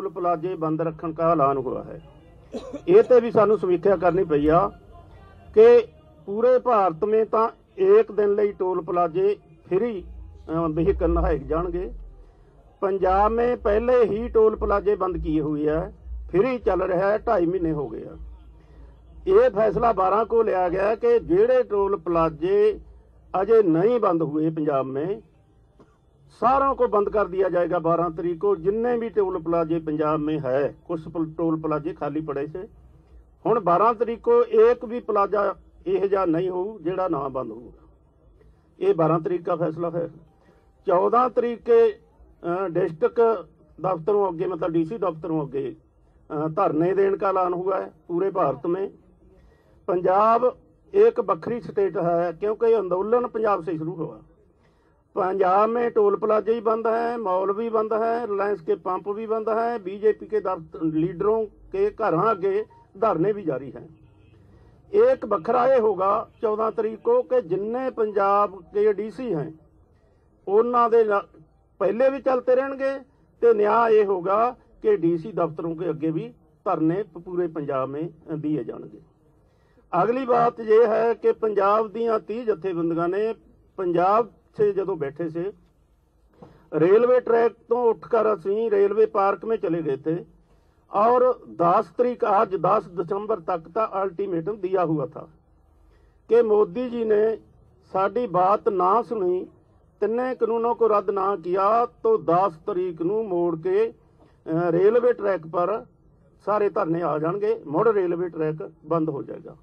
Toll प्लाजे बंद रखने का ऐलान हुआ है। ये तो भी सानू समीक्षा करनी पई आ कि पूरे भारत में तो एक दिन लिए टोल प्लाजे फ्री व्हीकल नहाए जाएंगे। पंजाब में पहले ही टोल प्लाजे बंद किए हुए है, फ्री चल रहा है, 2.5 महीने हो गया। ये फैसला 12 को लिया गया कि जेड़े टोल प्लाजे अजय नहीं बंद हुए पंजाब में सारों को बंद कर दिया जाएगा 12 तारीख को। जिन्ने भी टोल प्लाजे पंजाब में है, कुछ टोल प्लाजे खाली पड़े से, हुण 12 तारीख को एक भी प्लाजा यह जा नहीं हो जेड़ा ना बंद होगा। ये 12 तारीख का फैसला है। 14 तारीख के डिस्ट्रिक्ट दफ्तरों अगे मतलब DC दफ्तरों अगे धरने देने का ऐलान हुआ है पूरे भारत में। पंजाब एक बखरी स्टेट है क्योंकि आंदोलन पंजाब से शुरू हुआ। पंजाब में टोल प्लाजे ही बंद हैं, मॉल भी बंद हैं, रिलायंस के पंप भी बंद हैं, BJP के लीडरों के घरों आगे धरने भी जारी हैं। एक बखरा ये होगा 14 तारीख को कि जिन्ने पंजाब के DC हैं उन्होंने दे पहले भी चलते रहेंगे, तो न्याय ये होगा कि DC दफ्तरों के अगे भी धरने पूरे पंजाब में दिए जाएंगे। अगली बात यह है कि पंजाब दियां 30 जथेबंदियां ने पंजाब से जदों बैठे से रेलवे ट्रैक तो उठकर असीं रेलवे पार्क में चले गए थे और 10 तारीख आज 10 दिसंबर तक का अल्टीमेटम दिया हुआ था कि मोदी जी ने साड़ी बात ना सुनी, तिन्ने कानूनों को रद्द ना किया तो 10 तारीख को मोड़ के रेलवे ट्रैक पर सारे धरने आ जाएंगे, मुड़ रेलवे ट्रैक बंद हो जाएगा।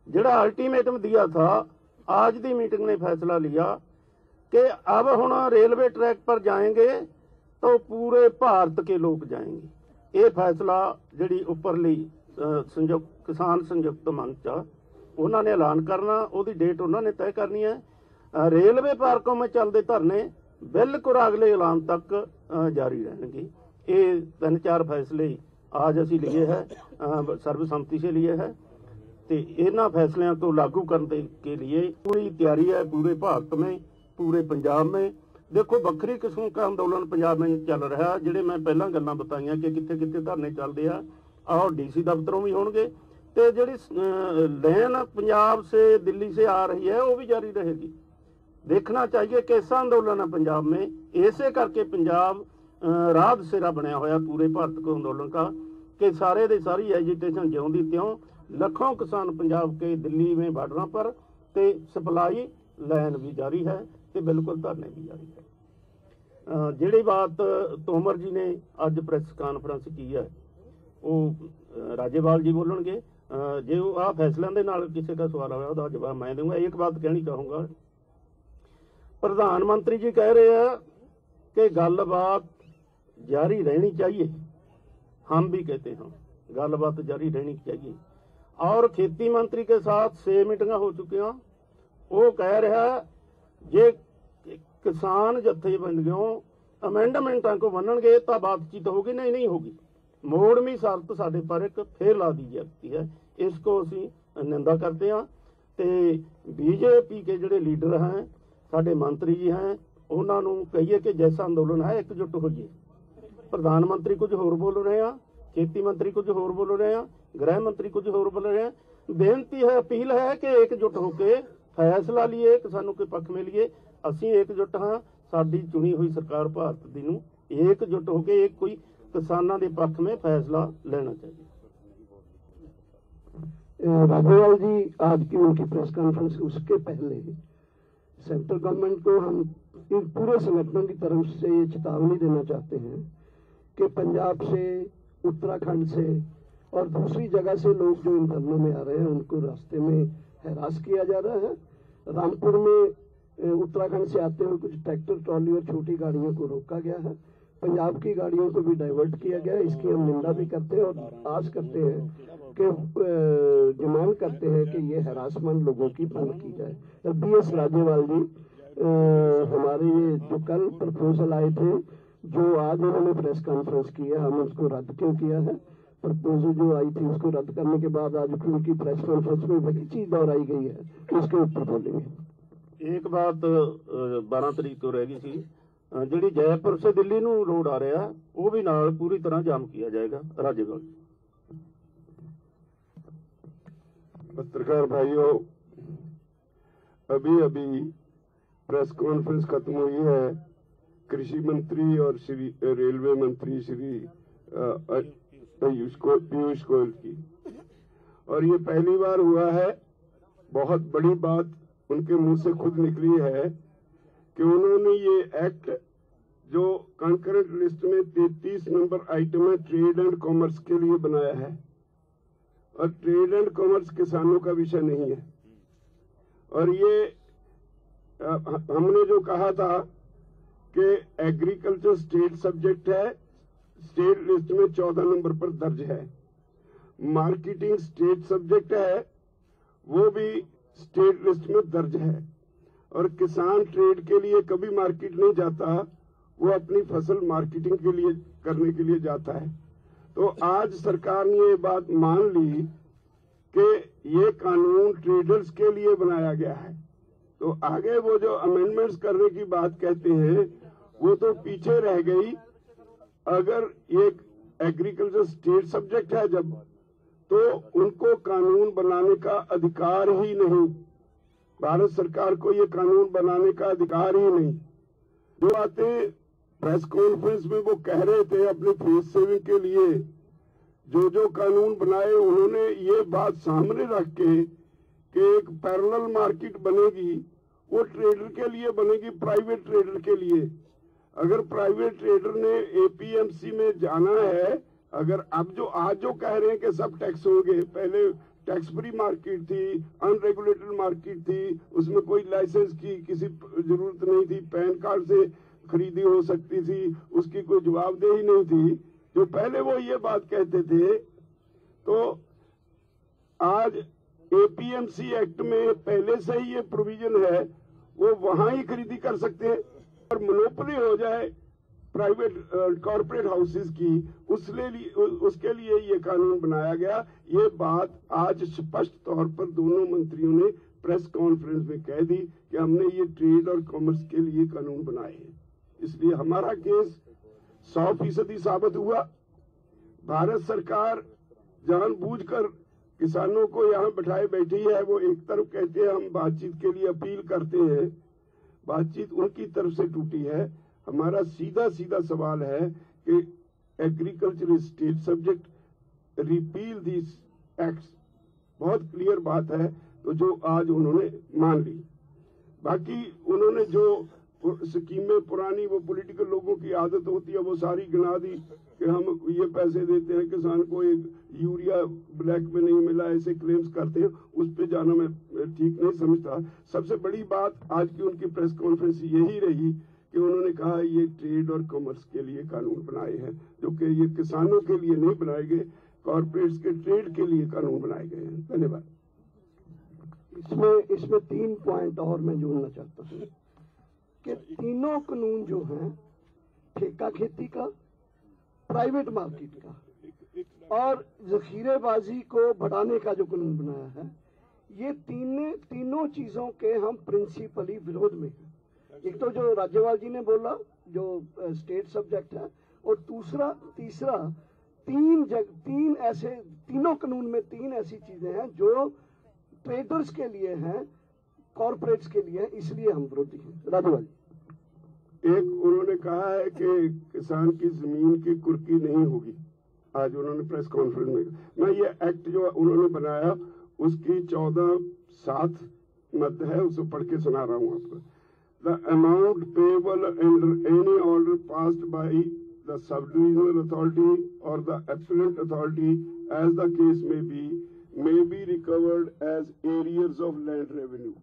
जिहड़ा अल्टीमेटम दिया था, आज की मीटिंग ने फैसला लिया कि अब हुण रेलवे ट्रैक पर जाएंगे तो पूरे भारत के लोग जाएंगे। ये फैसला जिहड़ी उपरली संयुक्त किसान संयुक्त मंच आ उन्होंने ऐलान करना, उसकी डेट उन्होंने तय करनी है। रेलवे पार्कों में चलते धरने बिल्कुल अगले ऐलान तक जारी रहेंगे। ये 3-4 फैसले आज असी लिए है, सर्वसम्मति से लिए है, तो इन्होंने फैसलों को लागू करने के लिए पूरी तैयारी है पूरे भारत में, पूरे पंजाब में। देखो बखरी किस्म का आंदोलन पंजाब में चल रहा है, जिहड़े मैं पहला गल्लां बताइयां कि कित्थे कित्थे धरने चलते हैं और DC दफ्तरों भी होणगे, तो जिहड़ी लैन पंजाब से दिल्ली से आ रही है वो भी जारी रहेगी। देखना चाहिए कैसा आंदोलन है पंजाब में। इसे करके पंजाब राह सिरा बनया होया पूरे भारत को आंदोलन का कि सारे दे सारी एजिटेशन ज्यों दी त्यों, लाखों किसान पंजाब के दिल्ली में बार्डर पर ते सप्लाई लाइन भी जारी है, तो बिल्कुल धरने भी जारी है। जिहड़ी बात तोमर जी ने अज प्रेस कॉन्फ्रेंस की है वो राजेवाल जी बोलणगे। जे आ फैसलों के नाल किसी का सवाल होया उसका जवाब मैं दूंगा। एक बात कहनी चाहूँगा, प्रधानमंत्री जी कह रहे हैं कि गलबात जारी रहनी चाहिए, हम भी कहते हैं गलबात जारी रहनी चाहिए। और खेती मंत्री के साथ 6 मीटिंग हो चुकी हैं। वो कह रहा है जे किसान जथेबंदियों अमेंडमेंटा को मनणगे तो बातचीत होगी, नहीं होगी। मोड़वी शर्त साडे पर एक फिर ला दी जाती है, इसको असी निंदा करते हैं। तो BJP के जोड़े लीडर हैं, साडे मंत्री जी हैं, उन्होंने कहिए कि जैसा आंदोलन है एकजुट होइए। प्रधानमंत्री कुछ होर बोल रहे हैं, खेती मंत्री कुछ होर बोल रहे हैं, गृह मंत्री कुछ होर बोल रहे हैं। बेनती है, अपील है कि एकजुट होकर फैसला लिए, किसानों के पक्ष में लिए। असी एकजुट हाँ, साडी चुनी हुई सरकार भारत दी नूं एकजुट होकर एक कोई किसानों के पक्ष में फैसला लेना चाहिए। राजेवाल जी आज की उनकी प्रेस कॉन्फ्रेंस, उसके पहले सेंट्रल गवर्नमेंट को हम इन पूरे संगठनों की तरफ से ये चेतावनी देना चाहते हैं कि पंजाब से, उत्तराखंड से और दूसरी जगह से लोग जो इन धरनों में आ रहे हैं उनको रास्ते में हैरास किया जा रहा है। रामपुर में उत्तराखंड से आते हुए कुछ ट्रैक्टर ट्रॉली और छोटी गाड़ियों को रोका गया है, पंजाब की गाड़ियों को भी डाइवर्ट किया गया है। इसकी हम निंदा भी करते हैं और आस करते हैं कि डिमांड करते हैं कि ये हैरासमेंट लोगों की बंद की जाए। BS राजेवाल जी हमारे जो कल प्रपोजल आए थे, जो आज उन्होंने प्रेस कॉन्फ्रेंस की है, हम उसको रद्द क्यों किया है? प्रपोजल जो आई थी उसको रद्द करने के बाद आज उनकी प्रेस कॉन्फ्रेंस में वही चीज दोहराई गई है, उसके ऊपर बोलेंगे। एक बात 12 तारीख को रह गई थी, ਜਿਹੜੀ जयपुर से दिल्ली ਨੂੰ रोड आ रहा वो भी नाल पूरी तरह जाम किया जाएगा राजेगढ़। पत्रकार भाइयों, अभी अभी प्रेस कॉन्फ्रेंस खत्म हुई है कृषि मंत्री और श्री रेलवे मंत्री श्री पीयूष गोयल की, और ये पहली बार हुआ है, बहुत बड़ी बात उनके मुंह से खुद निकली है कि उन्होंने ये एक्ट जो कंकरेंट लिस्ट में 33 नंबर आइटम है ट्रेड एंड कॉमर्स के लिए बनाया है, और ट्रेड एंड कॉमर्स किसानों का विषय नहीं है। और ये हमने जो कहा था कि एग्रीकल्चर स्टेट सब्जेक्ट है, स्टेट लिस्ट में 14 नंबर पर दर्ज है। मार्केटिंग स्टेट सब्जेक्ट है, वो भी स्टेट लिस्ट में दर्ज है। और किसान ट्रेड के लिए कभी मार्केट नहीं जाता, वो अपनी फसल मार्केटिंग के लिए करने के लिए जाता है। तो आज सरकार ने ये बात मान ली कि ये कानून ट्रेडर्स के लिए बनाया गया है। तो आगे वो जो अमेंडमेंट्स करने की बात कहते हैं वो तो पीछे रह गई। अगर ये एग्रीकल्चर स्टेट सब्जेक्ट है जब, तो उनको कानून बनाने का अधिकार ही नहीं, भारत सरकार को ये कानून बनाने का अधिकार ही नहीं। जो बातें प्रेस कॉन्फ्रेंस में वो कह रहे थे अपने फेस सेविंग के लिए, जो कानून बनाए उन्होंने ये बात सामने रख के कि एक पैरेलल मार्केट बनेगी, वो ट्रेडर के लिए बनेगी, प्राइवेट ट्रेडर के लिए। अगर प्राइवेट ट्रेडर ने एपीएमसी में जाना है, अगर अब जो आज जो कह रहे हैं कि सब टैक्स होंगे, पहले टैक्स फ्री मार्केट थी, अनरेगुलेटेड मार्केट थी, उसमें कोई लाइसेंस की किसी जरूरत नहीं थी, पैन कार्ड से खरीदी हो सकती थी, उसकी कोई जवाबदेही नहीं थी, जो पहले वो ये बात कहते थे। तो आज एपीएमसी एक्ट में पहले से ही ये प्रोविजन है, वो वहां ही खरीदी कर सकते हैं और मोनोपोली हो जाए प्राइवेट कॉर्पोरेट हाउसेस की, उसके लिए ये कानून बनाया गया। ये बात आज स्पष्ट तौर पर दोनों मंत्रियों ने प्रेस कॉन्फ्रेंस में कह दी कि हमने ये ट्रेड और कॉमर्स के लिए कानून बनाए हैं। इसलिए हमारा केस 100% साबित हुआ। भारत सरकार जानबूझकर किसानों को यहाँ बैठाए बैठी है। वो एक तरफ कहते हैं हम बातचीत के लिए अपील करते हैं, बातचीत उनकी तरफ से टूटी है। हमारा सीधा सीधा सवाल है कि agriculture state subject, repeal this acts, बहुत क्लियर बात है। तो जो आज उन्होंने मान ली, बाकी उन्होंने जो स्कीमें पुरानी, वो पॉलिटिकल लोगों की आदत होती है, वो सारी गिना दी कि हम ये पैसे देते हैं किसान को, एक यूरिया ब्लैक में नहीं मिला, ऐसे क्लेम्स करते हैं। उस पे जाना मैं ठीक नहीं समझता। सबसे बड़ी बात आज की उनकी प्रेस कॉन्फ्रेंस यही रही कि उन्होंने कहा ये ट्रेड और कॉमर्स के लिए कानून बनाए हैं, जो कि ये किसानों के लिए नहीं बनाए गए, कॉर्पोरेट्स के ट्रेड के लिए कानून बनाए गए हैं। धन्यवाद। इसमें 3 पॉइंट और मैं जोड़ना चाहता हूँ कि तीनों कानून जो हैं, ठेका खेती का, प्राइवेट मार्केट का और जखीरेबाजी को बढ़ाने का जो कानून बनाया है, ये तीनों चीजों के हम प्रिंसिपली विरोध में हैं। एक तो जो राज्यपाल जी ने बोला जो स्टेट सब्जेक्ट है, और तीसरा तीनों कानून में 3 ऐसी चीजें हैं जो ट्रेडर्स के लिए हैं, कॉर्पोरेट्स के लिए हैं, इसलिए हम विरोधी हैं। राज्यपाल जी, एक उन्होंने कहा है कि किसान की जमीन की कुर्की नहीं होगी। आज उन्होंने प्रेस कॉन्फ्रेंस में, मैं ये एक्ट जो उन्होंने बनाया उसकी 14(7) मद है, उसे पढ़ के सुना रहा हूँ आपको। The amount payable under any order passed by the subdivisional authority or the appellate authority, as the case may be recovered as arrears of land revenue.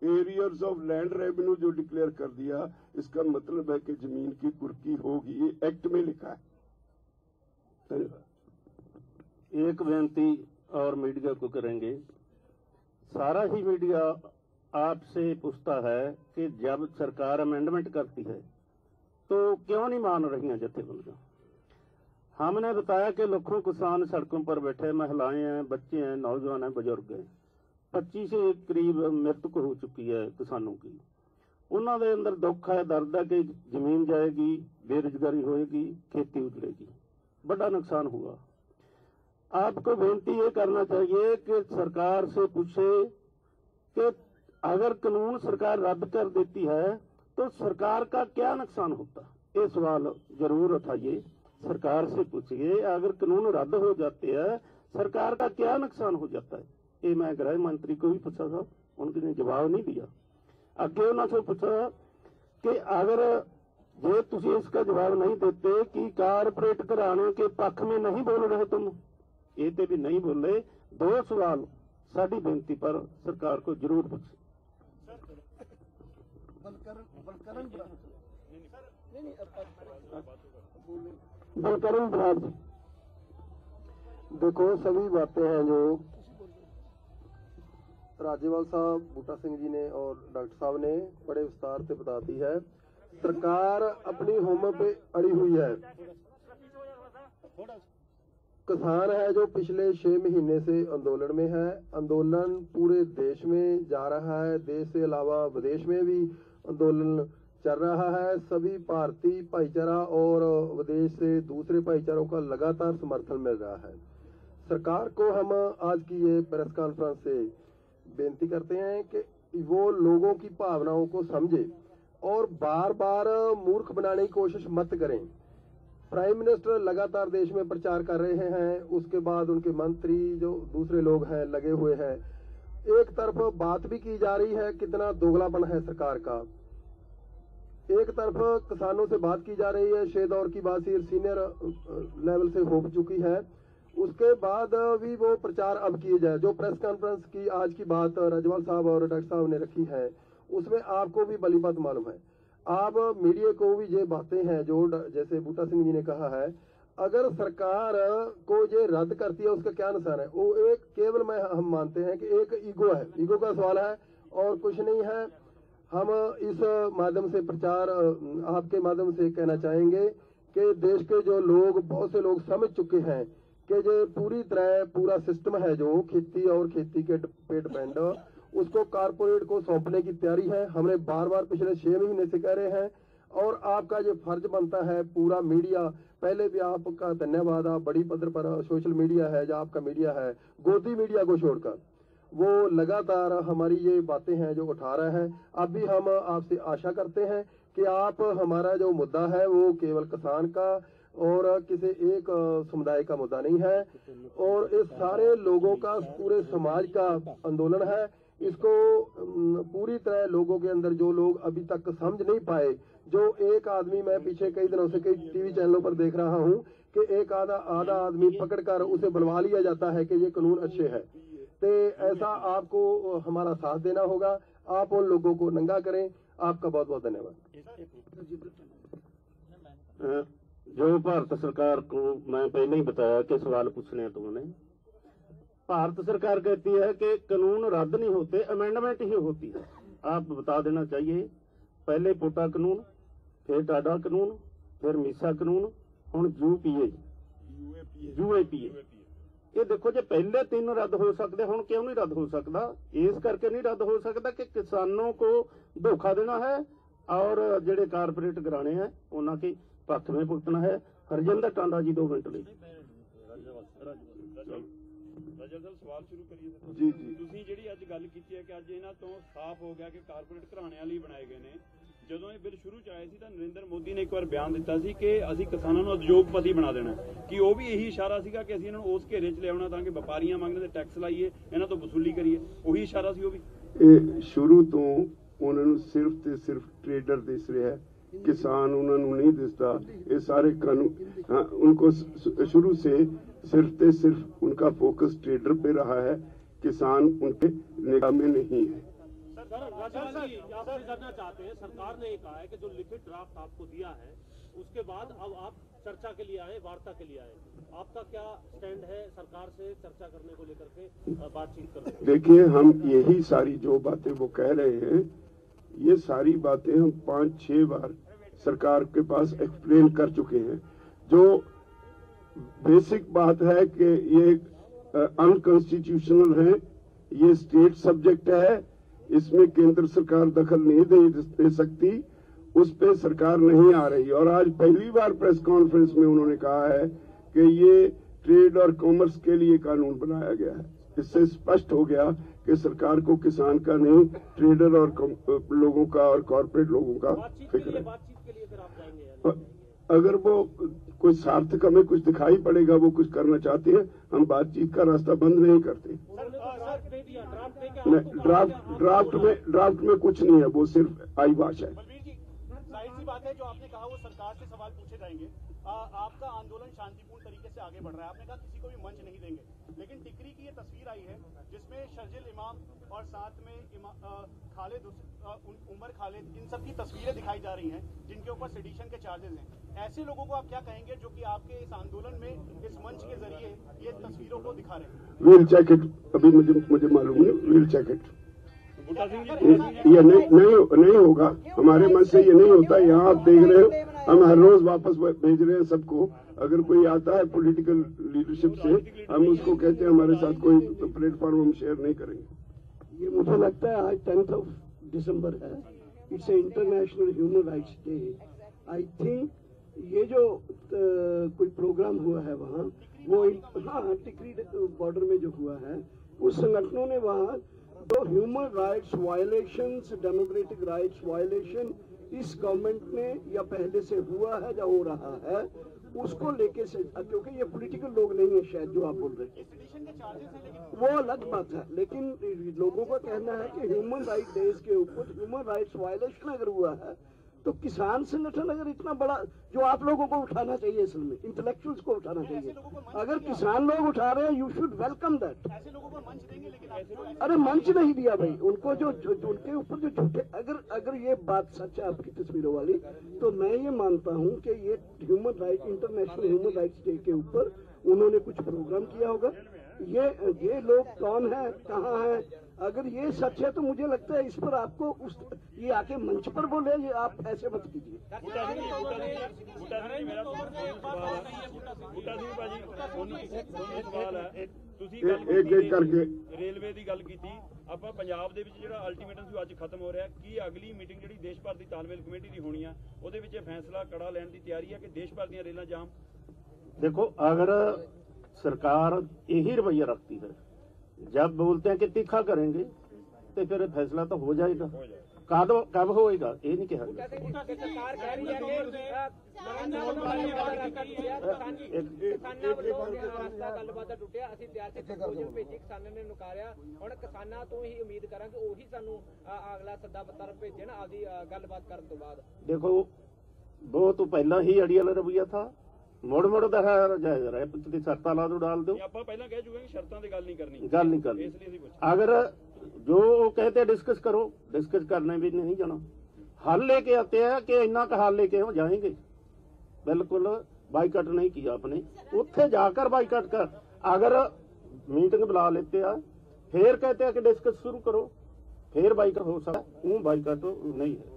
Arrears of land revenue जो डिक्लेयर कर दिया, इसका मतलब है कि जमीन की कुर्की होगी। ये एक्ट में लिखा है। धन्यवाद। एक बेनती और मीडिया को करेंगे, सारा ही मीडिया आपसे पूछता है कि जब सरकार अमेंडमेंट करती है तो क्यों नहीं मान रही हैं जत्थेबंदियां। हमने बताया कि लाखों किसान सड़कों पर बैठे, महिलाएं हैं, बच्चे हैं, नौजवान हैं, बुजुर्ग हैं। 25 के करीब मृतक हो चुकी है किसानों की। ਉਹਨਾਂ ਦੇ ਅੰਦਰ ਦੁੱਖ ਹੈ, ਦਰਦ है कि ਜ਼ਮੀਨ जाएगी, बेरोजगारी होएगी, खेती उजड़ेगी, बड़ा नुकसान हुआ। आपको बेनती ये करना चाहिए कि सरकार से पूछे कि अगर कानून सरकार रद्द कर देती है तो सरकार का क्या नुकसान होता है। ये सवाल जरूर उठाइए, सरकार से पूछिए अगर कानून रद्द हो जाते हैं सरकार का क्या नुकसान हो जाता है। ये मैं गृह मंत्री को भी पूछा था, उन्होंने जवाब नहीं दिया। अगे उन्होंने पूछा कि अगर जे तुम इसका जवाब नहीं देते कि कारपोरेट घराने के पक्ष में नहीं बोल रहे तुम, ये ते भी नहीं बोले। दो सवाल साडी बेनती पर सरकार को जरूर पूछे। बलकरण बराड़ जी, देखो सभी बातें हैं जो राज्यपाल साहब, बूटा सिंह जी ने और डॉक्टर साहब ने बड़े विस्तार से बता दी है। सरकार अपनी होम पे अड़ी हुई है। किसान है जो पिछले 6 महीने से आंदोलन में है। आंदोलन पूरे देश में जा रहा है, देश से अलावा विदेश में भी आंदोलन चल रहा है। सभी भारतीय भाईचारा और विदेश से दूसरे भाईचारों का लगातार समर्थन मिल रहा है। सरकार को हम आज की ये प्रेस कॉन्फ्रेंस से बेनती करते हैं कि वो लोगों की भावनाओं को समझे और बार बार मूर्ख बनाने की कोशिश मत करें। प्राइम मिनिस्टर लगातार देश में प्रचार कर रहे हैं, उसके बाद उनके मंत्री जो दूसरे लोग हैं लगे हुए हैं। एक तरफ बात भी की जा रही है कितना दोगलापन है सरकार का, एक तरफ किसानों से बात की जा रही है, 6 दौर की बात सीनियर लेवल से हो चुकी है, उसके बाद भी वो प्रचार अब किए जाए। जो प्रेस कॉन्फ्रेंस की आज की बात राज्यपाल साहब और डॉक्टर साहब ने रखी है उसमें आपको भी भली बात मालूम है। आप मीडिया को भी ये बातें हैं जो जैसे बूटा सिंह जी ने कहा है, अगर सरकार को ये रद्द करती है उसका क्या नुकसान है। वो एक केवल हम मानते हैं कि एक ईगो है, ईगो का सवाल है और कुछ नहीं है। हम इस माध्यम से प्रचार आपके माध्यम से कहना चाहेंगे कि देश के जो लोग, बहुत से लोग समझ चुके हैं कि जो पूरी तरह पूरा सिस्टम है जो खेती और खेती के पे डिपेंड, उसको कारपोरेट को सौंपने की तैयारी है। हमने बार बार पिछले 6 महीने से कह रहे हैं और आपका जो फर्ज बनता है पूरा मीडिया, पहले भी आपका धन्यवाद, आप बड़ी पद्धर पर सोशल मीडिया है जो आपका मीडिया है, गोदी मीडिया को छोड़कर वो लगातार हमारी ये बातें हैं जो उठा रहा है। अब भी हम आपसे आशा करते हैं कि आप हमारा जो मुद्दा है वो केवल किसान का और किसी एक समुदाय का मुद्दा नहीं है और इस सारे लोगों का, पूरे समाज का आंदोलन है। इसको पूरी तरह लोगों के अंदर जो लोग अभी तक समझ नहीं पाए, जो एक आदमी, मैं पीछे कई दिनों से कई टीवी चैनलों पर देख रहा हूं कि एक आधा आदमी पकड़कर उसे बुलवा लिया जाता है कि ये कानून अच्छे है। तो ऐसा आपको हमारा साथ देना होगा, आप उन लोगों को नंगा करें। आपका बहुत बहुत धन्यवाद। जो भारत सरकार को मैं पहले ही बताया कि सवाल पूछने हैं तुमने, भारत सरकार कहती है कि कानून रद्द नहीं होते, अमेंडमेंट ही होती है। आप बता देना चाहिए, पहले पोटा कानून, फिर टाडा कानून, फिर मीसा कानून, हुण यूएपीए। ये देखो जो पहले 3 रद्द हो सकते, हुण क्यों नहीं रद्द हो सकता? इस करके नहीं रद्द हो सकता कि किसानों को धोखा देना है और जेडे कारपोरेट घराने हैं उन्होंने के पक्ष में भुगतना है। हरजिंदर टांडा जी 2 मिनट ਲਈ। ਰਾਜਾ ਸਾਹਿਬ ਸਵਾਲ ਸ਼ੁਰੂ ਕਰੀਏ ਸਰ। ਜੀ ਤੁਸੀਂ ਜਿਹੜੀ ਅੱਜ ਗੱਲ ਕੀਤੀ ਹੈ ਕਿ ਅੱਜ ਇਹਨਾਂ ਤੋਂ ਸਾਫ਼ ਹੋ ਗਿਆ ਕਿ ਕਾਰਪੋਰੇਟ ਘਰਾਣਿਆਂ ਲਈ ਬਣਾਏ ਗਏ ਨੇ। ਜਦੋਂ ਇਹ ਬਿੱਲ ਸ਼ੁਰੂ ਚ ਆਏ ਸੀ ਤਾਂ ਨਰਿੰਦਰ ਮੋਦੀ ਨੇ ਇੱਕ ਵਾਰ ਬਿਆਨ ਦਿੱਤਾ ਸੀ ਕਿ ਅਸੀਂ ਕਿਸਾਨਾਂ ਨੂੰ ਉਦਯੋਗਪਤੀ ਬਣਾ ਦੇਣਾ, ਕਿ ਉਹ ਵੀ ਇਹੀ ਇਸ਼ਾਰਾ ਸੀਗਾ ਕਿ ਅਸੀਂ ਇਹਨਾਂ ਨੂੰ ਉਸ ਘੇਰੇ 'ਚ ਲਿਆਉਣਾ ਤਾਂ ਕਿ ਵਪਾਰੀਆਂ ਮੰਗਣ ਤੇ ਟੈਕਸ ਲਾਈਏ, ਇਹਨਾਂ ਤੋਂ ਵਸੂਲੀ ਕਰੀਏ। ਉਹੀ ਇਸ਼ਾਰਾ ਸੀ ਉਹ ਵੀ। ਇਹ ਸ਼ੁਰੂ ਤੋਂ ਉਹਨਾਂ ਨੂੰ ਸਿਰਫ ਤੇ ਸਿਰਫ ਟ੍ਰੇਡਰ ਦਿਸ ਰਿਹਾ ਹੈ, किसान उन्होंने नहीं दिसता। ये सारे कानून उनको शुरू से सिर्फ उनका फोकस ट्रेडर पे रहा है, किसान उनके निगाह में नहीं है। राज्यपाल जी आपसे जानना चाहते हैं, सरकार ने कहा है कि जो लिखित ड्राफ्ट आपको दिया है उसके बाद अब आप चर्चा के लिए आए, वार्ता के लिए आए, आपका क्या स्टैंड है सरकार से चर्चा करने को लेकर के बातचीत करने? देखिए, हम यही सारी जो बातें वो कह रहे हैं, ये सारी बातें हम 5-6 बार सरकार के पास एक्सप्लेन कर चुके हैं। जो बेसिक बात है कि ये अनकॉन्स्टिट्यूशनल है, ये स्टेट सब्जेक्ट है, इसमें केंद्र सरकार दखल नहीं दे सकती, उस पे सरकार नहीं आ रही। और आज पहली बार प्रेस कॉन्फ्रेंस में उन्होंने कहा है कि ये ट्रेड और कॉमर्स के लिए कानून बनाया गया है। इससे स्पष्ट हो गया कि सरकार को किसान का नहीं, ट्रेडर और लोगों का और कॉर्पोरेट लोगों का फिक्र है। बातचीत के लिए फिर आप जाएंगे? अगर वो कोई सार्थक हमें कुछ दिखाई पड़ेगा, वो कुछ करना चाहते हैं, हम बातचीत का रास्ता बंद नहीं करते। ड्राफ्ट में कुछ नहीं है, वो सिर्फ आईवाश है। बलबीर जी, जाहिर सी बात है जो आपने कहा वो सरकार से सवाल पूछे जाएंगे। आपका आंदोलन शांतिपूर्ण तरीके से आगे बढ़ रहा है, आपने कहा किसी को भी मंच नहीं देंगे, लेकिन टिकरी की ये तस्वीर आई है जिसमें शर्जिल इमाम और साथ में खालिद उमर खालिद, इन सब की तस्वीरें दिखाई जा रही हैं जिनके ऊपर सेडिशन के चार्जेस हैं। ऐसे लोगों को आप क्या कहेंगे जो कि आपके इस आंदोलन में इस मंच के जरिए ये तस्वीरों को दिखा रहे हैं? वील चेक इट, अभी मुझे मालूम नहीं, वील चेक इट। ये नहीं होगा, हमारे मन से ये नहीं होता। यहाँ आप देख रहे हो, हम हर रोज वापस भेज रहे हैं सबको। अगर कोई आता है पॉलिटिकल लीडरशिप से, हम उसको कहते हैं हमारे साथ कोई प्लेटफॉर्म हम शेयर नहीं करेंगे। ये मुझे लगता है आज 10 दिसंबर है, it's a international human rights day. I think ये जो कोई प्रोग्राम हुआ है वहाँ, वो हाँ टिकरी बॉर्डर में जो हुआ है, उस संगठनों ने वहाँ तो human rights violations, democratic rights violation इस गवर्नमेंट ने या पहले से हुआ है या हो रहा है, उसको लेके से, क्योंकि ये पॉलिटिकल लोग नहीं है शायद जो आप बोल रहे हैं, वो अलग बात है। लेकिन लोगों का कहना है कि ह्यूमन राइट डेज के ऊपर ह्यूमन राइट्स वायलेशन अगर हुआ है, तो किसान संगठन अगर इतना बड़ा, जो आप लोगों को उठाना चाहिए, असल में इंटेलेक्चुअल्स को उठाना चाहिए। अगर किसान लोग उठा रहे हैं, यू शुड वेलकम दैट। ऐसे लोगों को मंच देंगे, लेकिन अरे मंच नहीं दिया भाई उनको, जो उनके ऊपर जो झूठे, अगर ये बात सच है आपकी तस्वीरों वाली, तो मैं ये मानता हूँ कि ये human right, international human rights day के ऊपर उन्होंने कुछ प्रोग्राम किया होगा। ये लोग कौन है, कहाँ है, अगर ये सच है तो मुझे लगता है इस पर आपको ये आके मंच पर बोले, ये आप ऐसे मत कीजिए। एक एक करके ਰੇਲਵੇ ਦੀ ਗੱਲ ਕੀਤੀ ਆਪਾਂ, ਪੰਜਾਬ ਦੇ ਵਿੱਚ ਜਿਹੜਾ ਅਲਟੀਮੇਟਮ ਸੀ ਅੱਜ ਖਤਮ ਹੋ ਰਿਹਾ। ਕੀ ਅਗਲੀ ਮੀਟਿੰਗ ਜਿਹੜੀ ਦੇਸ਼ ਭਰ ਦੀ ਤਾਲਮੇਲ ਕਮੇਟੀ ਦੀ ਹੋਣੀ ਆ, ਉਹਦੇ ਵਿੱਚ ਇਹ ਫੈਸਲਾ ਕੜਾ ਲੈਣ ਦੀ ਤਿਆਰੀ ਹੈ ਕਿ ਦੇਸ਼ ਭਰ ਦੀਆਂ ਰੇਲਾਂ ਜਾਮ? देखो, अगर सरकार यही रवैया रखती है, जब बोलते हैं कि तीखा करेंगे, तो फिर फैसला तो हो जाएगा। कब होएगा ये नहीं कहा। देखो, वो तो पहला ही अड़ी वाला रवैया था, ਮੁੜ ਦਾ ਜਾਇਜ਼ ਰਿਹਾ, ਪਿਛਲੀ ਸ਼ਰਤਾਂ ਲਾ ਦੋ, डाल दो। ਆਪਾਂ ਪਹਿਲਾਂ ਕਹਿ ਚੁੱਕੇ ਕਿ ਸ਼ਰਤਾਂ ਦੀ ਗੱਲ ਨਹੀਂ ਕਰਨੀ, ਇਸ ਲਈ ਅਸੀਂ ਪੁੱਛਿਆ। अगर जो कहते हैं डिस्कस करो, डिस्कस करने भी नहीं जाना, हल लेके आते हैं कि इन्ना का हल लेके हम जाएंगे। बिल्कुल बाईकट नहीं किया आपने, उत्थे जाकर बाईकट कर। अगर मीटिंग बुला लेते हैं, फिर कहते हैं कि डिस्कस शुरू करो, फिर बाईकट हो सकता है। वो बाईकट नहीं है।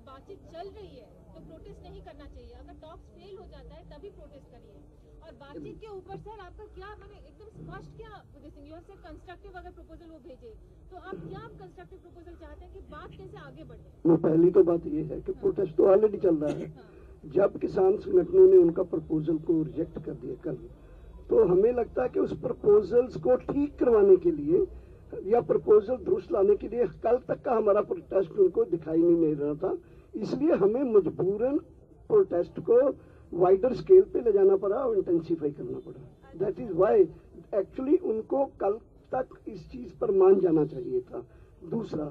बातचीत चल रही है तो प्रोटेस्ट नहीं करना चाहिए, अगर टॉक्स फेल हो जाता है तभी प्रोटेस्ट करिए। और बातचीत के ऊपर सर आपका क्या, मैंने एकदम स्पष्ट क्या यू हैव सेड कंस्ट्रक्टिव, अगर प्रपोजल वो भेजे तो आप क्या कंस्ट्रक्टिव प्रपोजल चाहते हैं कि बात कैसे आगे बढ़े? पहली तो बात ये है कि प्रोटेस्ट तो ऑलरेडी चल रहा है। जब किसान संगठनों ने उनका प्रपोजल को रिजेक्ट कर दिया कल, तो हमें लगता है कि उस प्रपोजल्स को ठीक करवाने के लिए या प्रपोजल दुरुस्त लाने के लिए कल तक का हमारा प्रोटेस्ट उनको दिखाई नहीं रहा था, इसलिए हमें मजबूरन प्रोटेस्ट को वाइडर स्केल पे ले जाना पड़ा और इंटेंसिफाई करना पड़ा। दैट इज वाई एक्चुअली उनको कल तक इस चीज पर मान जाना चाहिए था। दूसरा,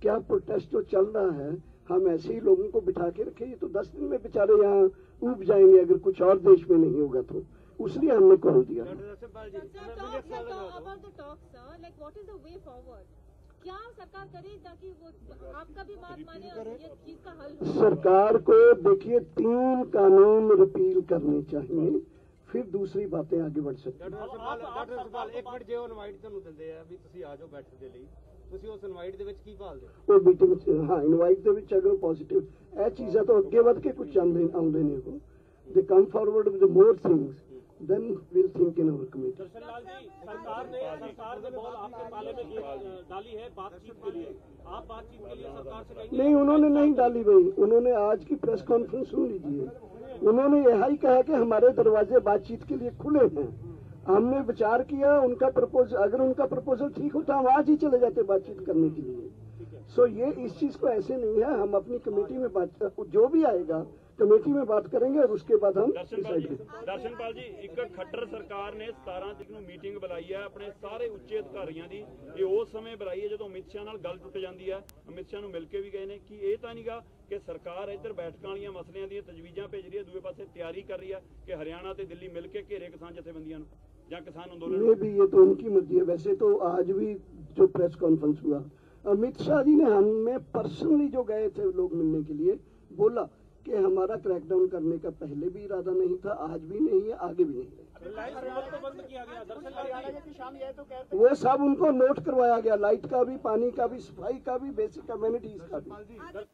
क्या प्रोटेस्ट जो चल रहा है हम ऐसे ही लोगों को बिठा के रखे, ये तो 10 दिन में बेचारे यहाँ उब जाएंगे अगर कुछ और देश में नहीं होगा तो, इसलिए हमने कॉल दिया। क्या सरकार करे ताकि वो आपका भी बात माने और ये चीज का हल हो? सरकार को देखिए 3 कानून रिपील करने चाहिए, फिर दूसरी बातें आगे बढ़ सकती हैं। डॉक्टर सवाल एक मिनट, जो इनवाइट ਤੁਹਾਨੂੰ ਦਿੰਦੇ ਆ ਵੀ ਤੁਸੀਂ ਆ ਜਾਓ ਬੈਠਕ ਦੇ ਲਈ, ਤੁਸੀਂ ਉਸ ਇਨਵਾਈਟ ਦੇ ਵਿੱਚ ਕੀ ਭਾਲਦੇ ਹੋ? ਉਹ ਮੀਟਿੰਗ ਹਾਂ ਇਨਵਾਈਟ ਦੇ ਵਿੱਚ ਅਗਰ ਪੋਜ਼ਿਟਿਵ ਇਹ ਚੀਜ਼ਾਂ ਤੋਂ ਅੱਗੇ ਵੱਧ ਕੇ ਕੁਝ ਆਉਂਦੇ ਨੇ, ਉਹ ਦੇ come forward with more things then we'll think in our committee. Darshan Lal ji, सरकार ने बॉल आपके पाले में डाली है बातचीत के लिए। आप बातचीत के लिए सरकार से कहेंगे? नहीं, उन्होंने नहीं डाली भाई। उन्होंने आज की प्रेस कॉन्फ्रेंस सुन लीजिए, उन्होंने यही कहा कि हमारे दरवाजे बातचीत के लिए खुले हैं। हमने विचार किया, उनका प्रपोजल, अगर उनका प्रपोजल ठीक होता हम आज ही चले जाते बातचीत करने के लिए। सो ये इस चीज को ऐसे नहीं है, हम अपनी कमेटी में बात, जो भी आएगा कमेटी में बात करेंगे और उसके बाद हम डिसाइड करेंगे। ਦਰਸ਼ਨਪਾਲ ਜੀ, ਇੱਕ ਖੱਟਰ ਸਰਕਾਰ ਨੇ 17 ਤਰੀਕ ਨੂੰ ਮੀਟਿੰਗ ਬੁਲਾਈ ਹੈ ਆਪਣੇ ਸਾਰੇ ਉੱਚੇ ਅਧਿਕਾਰੀਆਂ ਦੀ। ਇਹ ਉਸ ਸਮੇਂ ਬੁਲਾਈ ਹੈ ਜਦੋਂ ਅਮਿਤ ਸ਼ਾਹ ਨਾਲ ਗੱਲ ਟੁੱਟ ਜਾਂਦੀ ਹੈ। ਅਮਿਤ ਸ਼ਾਹ ਨੂੰ ਮਿਲ ਕੇ ਵੀ ਗਏ ਨੇ ਕਿ ਇਹ ਤਾਂ ਨਹੀਂਗਾ ਕਿ ਸਰਕਾਰ ਇੱਧਰ ਬੈਠਕਾਂ ਵਾਲੀਆਂ ਮਸਲਿਆਂ ਦੀਆਂ ਤਜਵੀਜ਼ਾਂ ਭੇਜ ਰਹੀ ਹੈ, ਦੂਏ ਪਾਸੇ ਤਿਆਰੀ ਕਰ ਰਹੀ ਹੈ ਕਿ ਹਰਿਆਣਾ ਤੇ ਦਿੱਲੀ ਮਿਲ ਕੇ ਘੇਰੇ ਕਿਸਾਨ ਜਥੇਬੰਦੀਆਂ ਨੂੰ ਜਾਂ ਕਿਸਾਨ ਅੰਦੋਲਨ। ये भी, ये तो उनकी मर्जी है। वैसे तो आज भी जो प्रेस कॉन्फ्रेंस हुआ, अमित शाह जी ने हमें पर्सनली जो गए थे लोग मिलने के लिए, बोला कि हमारा क्रैकडाउन करने का पहले भी इरादा नहीं था, आज भी नहीं है, आगे भी नहीं है। रिलायंस को बंद किया गया। दर्शन हरियाणा की शाम यह तो कहते वो सब उनको नोट करवाया गया, लाइट का भी, पानी का भी, सफाई का भी, बेसिक कम्युनिटीज का भी।